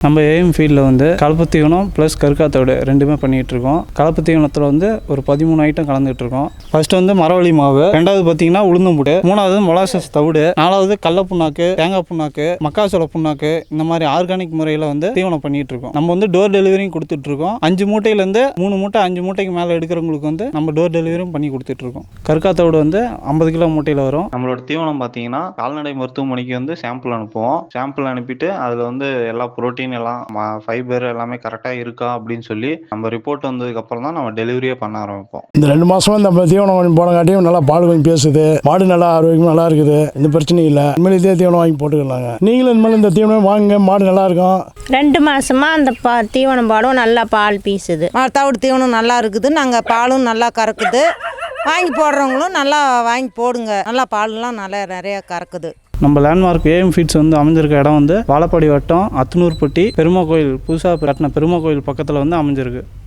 நம்ம ஏஎம் ஃபீல்டில் வந்து கலப்பு தீவனம் ப்ளஸ் கருக்காத்தோடு ரெண்டுமே பண்ணிகிட்டு இருக்கோம். கலப்பு தீவனத்தில் வந்து ஒரு 13 ஐட்டம் கலந்துகிட்டு இருக்கோம். ஃபர்ஸ்ட் வந்து மரவள்ளி மாவு, ரெண்டாவது பார்த்தீங்கன்னா உளுந்தம்புட்டு, மூணாவது மொலாசஸ் தவிடு, நாலாவது கடல புண்ணாக்கு, தேங்காய் புண்ணாக்கு, மக்காச்சோள புண்ணாக்கு, இந்த மாதிரி ஆர்கானிக் முறையில் வந்து தீவனம் பண்ணிகிட்டு இருக்கோம். நம்ம வந்து டோர் டெலிவரியும் கொடுத்துட்ருக்கோம். 5 மூட்டையிலேருந்து 3 மூட்டை 5 மூட்டைக்கு மேலே எடுக்கிறவங்களுக்கு வந்து நம்ம டோர் டெலிவரியும் பண்ணி கொடுத்துட்ருக்கோம். கருக்காத்தோடு வந்து 50 கிலோ மூட்டையில் வரும். நம்மளோட தீவனம் பார்த்தீங்கன்னா கால்நடை மருத்துவமனைக்கு வந்து சாம்பிள் அனுப்புவோம். சாம்பிள் அனுப்பிட்டு அதில் வந்து எல்லா புரோட்டீன் எல்லாம் ஃபைபர் எல்லாமே கரெக்டாக இருக்கா அப்படின்னு சொல்லி நம்ம ரிப்போர்ட் வந்ததுக்கு அப்புறம் தான் நம்ம டெலிவரியே பண்ண ஆரம்பிப்போம். இந்த 2 மாசமா இந்த தீவனம் கொஞ்சம் போனங்காட்டியும் நல்லா பால் கொஞ்சம் பேசுது, மாடு நல்லா ஆரோக்கியமாக நல்லா இருக்குது, எந்த பிரச்சனையும் இல்லை. இனிமேல் இதே தீவனம் வாங்கி போட்டுக்கலாங்க. நீங்களும் இனிமேல் இந்த தீவனம் வாங்குங்க, மாடு நல்லா இருக்கும். 2 மாசமா அந்த தீவனம் பாடும் நல்லா பால் பீசுது. தவிடு தீவனம் நல்லா இருக்குது, நாங்கள் பாலும் நல்லா கறக்குது. வாங்கி போடுறவங்களும் நல்லா வாங்கி போடுங்க, நல்லா பால்லாம் நல்லா நிறையா கறக்குது. நம்ம லேண்ட்மார்க் ஏஎம் ஃபீட்ஸ் வந்து அமைஞ்சிருக்க இடம் வந்து வாழப்பாடி வட்டம் அத்தனூர்பட்டி பெருமா கோயில், புதுசாக கட்டின பெருமா கோயில் பக்கத்தில் வந்து அமைஞ்சிருக்கு.